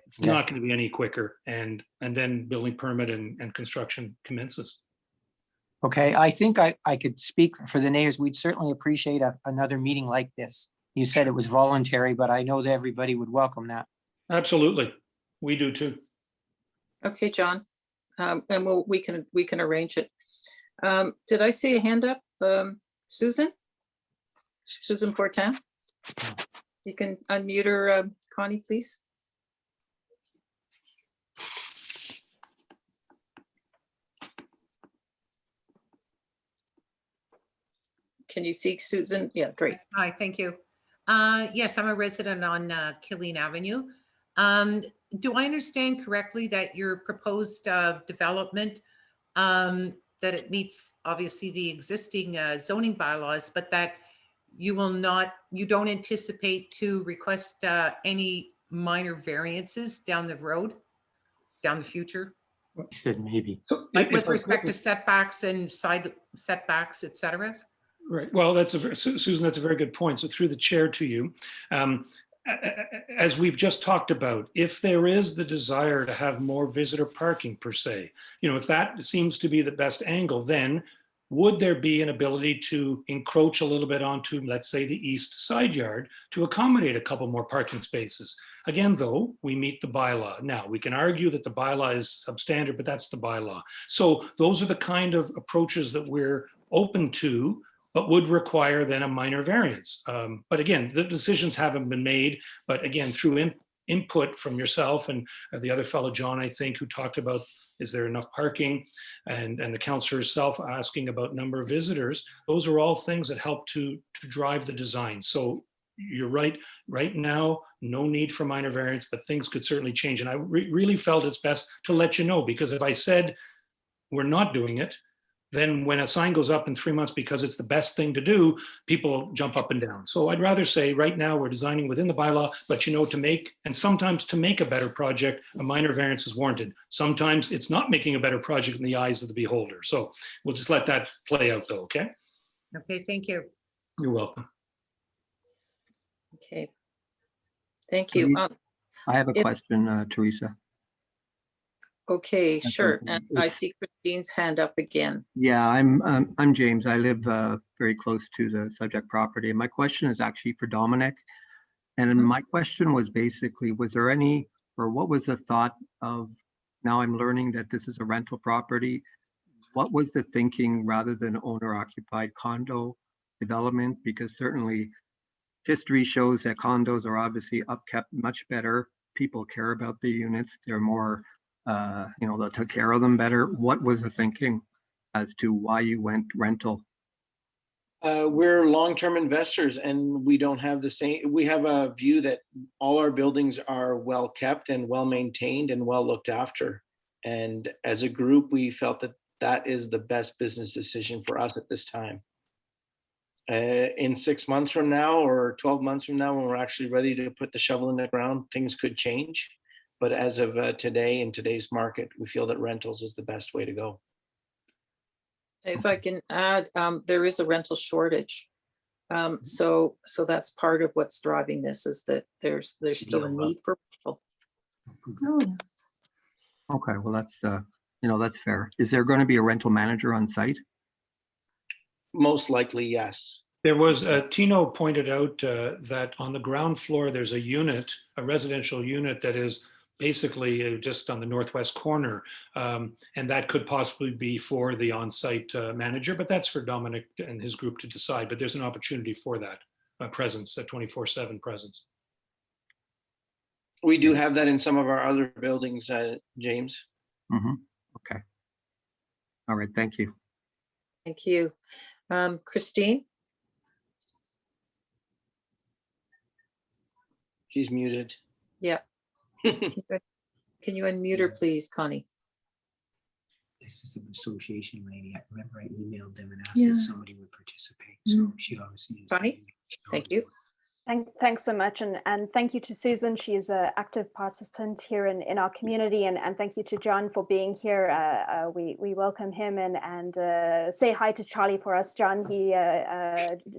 It's not going to be any quicker. And then building permit and construction commences. Okay, I think I could speak for the neighbors. We'd certainly appreciate another meeting like this. You said it was voluntary, but I know that everybody would welcome that. Absolutely. We do too. Okay, John. And we can arrange it. Did I see a hand up? Susan Fortin? You can unmute her, Connie, please. Can you see Susan? Yeah, great. Yes, hi, thank you. Yes, I'm a resident on Carling Avenue. Do I understand correctly that your proposed development, that it meets obviously the existing zoning bylaws, but that you don't anticipate to request any minor variances down the future? I said maybe. Like with respect to setbacks and side setbacks, et cetera? Right. Well, Susan, that's a very good point. So through the chair to you, as we've just talked about, if there is the desire to have more visitor parking per se, if that seems to be the best angle, then would there be an ability to encroach a little bit onto, let's say, the east side yard to accommodate a couple more parking spaces? Again, though, we meet the bylaw. Now, we can argue that the bylaw is substandard, but that's the bylaw. So those are the kind of approaches that we're open to, but would require then a minor variance. But again, the decisions haven't been made, but again, through input from yourself and the other fellow, John, I think, who talked about, is there enough parking? And the councillor herself asking about number of visitors. Those are all things that help to drive the design. So you're right now, no need for minor variance, but things could certainly change. And I really felt it's best to let you know, because if I said we're not doing it, then when a sign goes up in 3 months because it's the best thing to do, people jump up and down. So I'd rather say right now we're designing within the bylaw, but sometimes to make a better project, a minor variance is warranted. Sometimes it's not making a better project in the eyes of the beholder. So we'll just let that play out though, okay? Okay, thank you. You're welcome. Okay. Thank you. I have a if- question, Teresa. Okay, sure. okay. And I It's- see Christine's hand up again. Yeah, I'm James. I live very close to the subject property. And my question is actually for Dominic. And my question was basically, was there any, or what was the thought of, now I'm learning that this is a rental property. What was the thinking rather than owner occupied condo development? Because certainly history shows that condos are obviously upkept much better. People care about the units. They're more, they'll take care of them better. What was the thinking as to why you went rental? We're long-term investors and we don't have the same, we have a view that all our buildings are well kept and well maintained and well looked after. And as a group, we felt that that is the best business decision for us at this time. In 6 months from now or 12 months from now, when we're actually ready to put the shovel in the ground, things could change. But as of today, in today's market, we feel that rentals is the best way to go. If I can add, there is a rental shortage. So that's part of what's driving this, is that there's still a need for rental. Okay, well, that's fair. Is there going to be a rental manager on site? Most likely, yes. There was, Tino pointed out that on the ground floor, there's a residential unit that is basically just on the northwest corner. And that could possibly be for the on-site manager, but that's for Dominic and his group to decide, but there's an opportunity for that presence, a 24/7 presence. We do have that in some of our other buildings, James. Mhm. Okay. All right, thank you. Thank you. Christine? She's muted. Yeah. Can you unmute her, please, Connie? This is the association lady. I remember I emailed them and asked Yeah. if somebody would participate. So she obviously is. Connie? Thank you. Thanks so much. And thank you to Susan. She is an active participant here in our community. And thank you to John for being here. We welcome him and say hi to Charlie for us. John,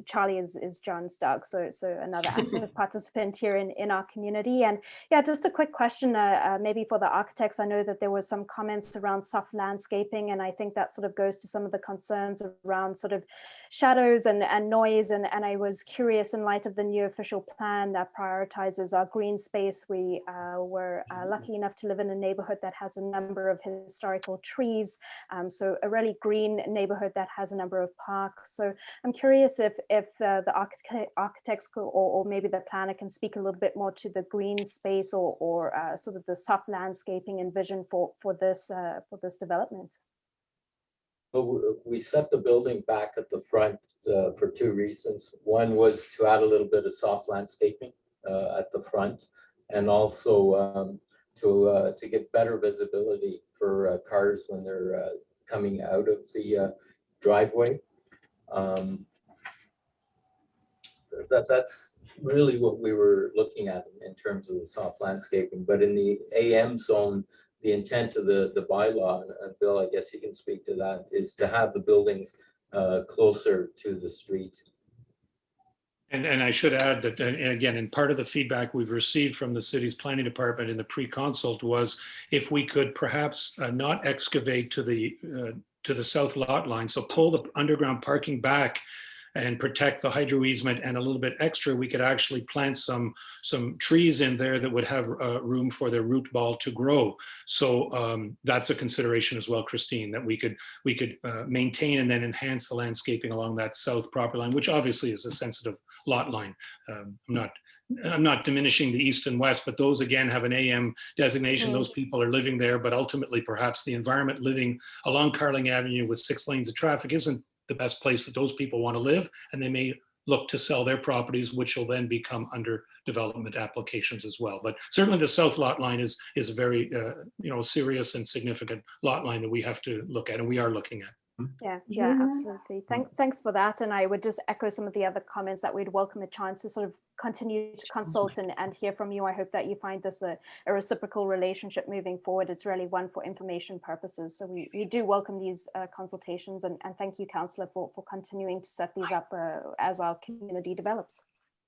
Charlie is John's dog. So another active participant here in our community. And yeah, just a quick question, maybe for the architects. I know that there was some comments around soft landscaping, and I think that sort of goes to some of the concerns around sort of shadows and noise. And I was curious, in light of the new official plan that prioritizes our green space. We were lucky enough to live in a neighborhood that has a number of historical trees. So a really green neighborhood that has a number of parks. So I'm curious if the architects or maybe the planner can speak a little bit more to the green space or sort of the soft landscaping and vision for this development. Well, we set the building back at the front for two reasons. One was to add a little bit of soft landscaping at the front, and also to get better visibility for cars when they're coming out of the driveway. That's really what we were looking at in terms of the soft landscaping. But in the AM zone, the intent of the bylaw, and Bill, I guess you can speak to that, is to have the buildings closer to the street. And I should add that, and again, and part of the feedback we've received from the city's planning department in the pre-consult was if we could perhaps not excavate to the south lot line, so pull the underground parking back and protect the hydro easement, and a little bit extra, we could actually plant some trees in there that would have room for their root ball to grow. So that's a consideration as well, Christine, that we could maintain and then enhance the landscaping along that south property line, which obviously is a sensitive lot line. I'm not diminishing the east and west, but those again have an AM designation. Those people are living there, but ultimately perhaps the environment living along Carling Avenue with 6 lanes of traffic isn't the best place that those people want to live, and they may look to sell their properties, which will then become under development applications as well. But certainly the south lot line is a very serious and significant lot line that we have to look at, and we are looking at. Yeah, absolutely. Thanks for that. And I would just echo some of the other comments that we'd welcome a chance to sort of continue to consult and hear from you. I hope that you find this a reciprocal relationship moving forward. It's really one for information purposes. So we do welcome these consultations, and thank you, Councillor, for continuing to set these up as our community develops.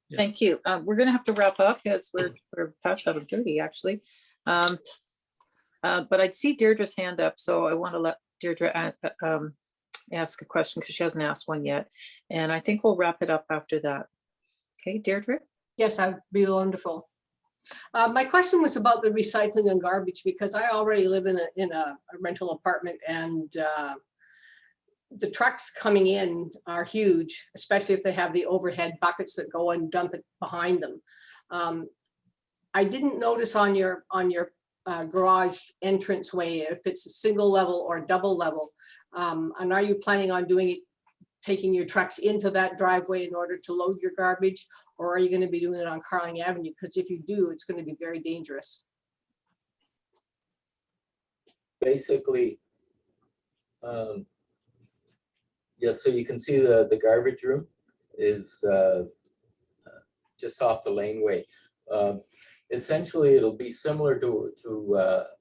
Yeah. Thank you. We're going to have to wrap up because we're past 7:30 actually. But I'd see Deirdre's hand up, so I want to let Deirdre ask a question because she hasn't asked one yet. And I think we'll wrap it up after that. Okay, Deirdre? Yes, that would be wonderful. My question was about the recycling and garbage, because I already live in a rental apartment, and the trucks coming in are huge, especially if they have the overhead buckets that go and dump it behind them. I didn't notice on your garage entranceway if it's a single level or double level. And are you planning on doing it, taking your trucks into that driveway in order to load your garbage, or are you going to be doing it on Carling Avenue? Because if you do, it's going to be very dangerous. Basically, yeah, so you can see the garbage room is just off the laneway. Essentially, it'll be similar to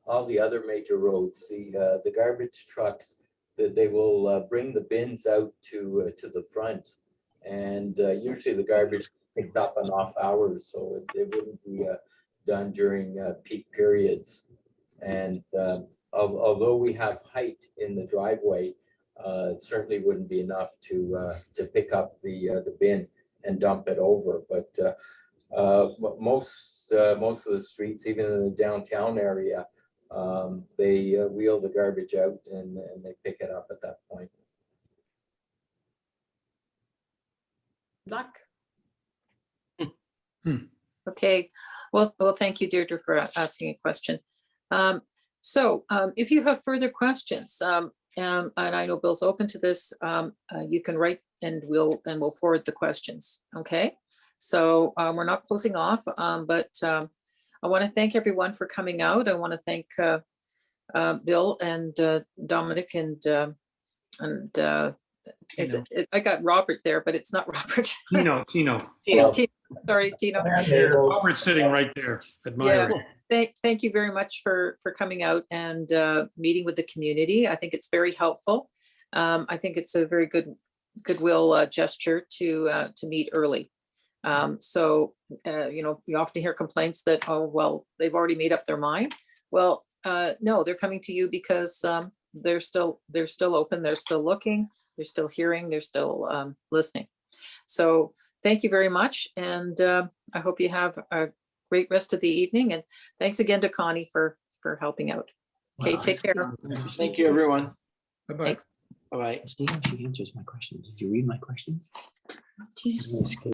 all the other major roads. The garbage trucks, that they will bring the bins out to the front, and usually the garbage is picked up on off hours, so it wouldn't be done during peak periods. And although we have height in the driveway, it certainly wouldn't be enough to pick up the bin and dump it over. But most of the streets, even in the downtown area, they wheel the garbage out and they pick it up at that point. Luck. Okay, well, thank you, Deirdre, for asking a question. So if you have further questions, and I know Bill's open to this, you can write and we'll forward the questions, okay? So we're not closing off, but I want to thank everyone for coming out. I want to thank Bill and Dominic and I got Robert there, but it's not Robert. Tino. Sorry, Tino. Robert's sitting right there, admiring. Thank you very much for coming out and meeting with the community. I think it's very helpful. I think it's a very goodwill gesture to meet early. So you often hear complaints that, oh, well, they've already made up their mind. Well, no, they're coming to you because they're still open, they're still looking, they're still hearing, they're still listening. So thank you very much, and I hope you have a great rest of the evening. And thanks again to Connie for helping out. Okay, take care. Thank you, everyone. Bye-bye. Thanks. Bye-bye. See how she answers my questions. Did you read my questions?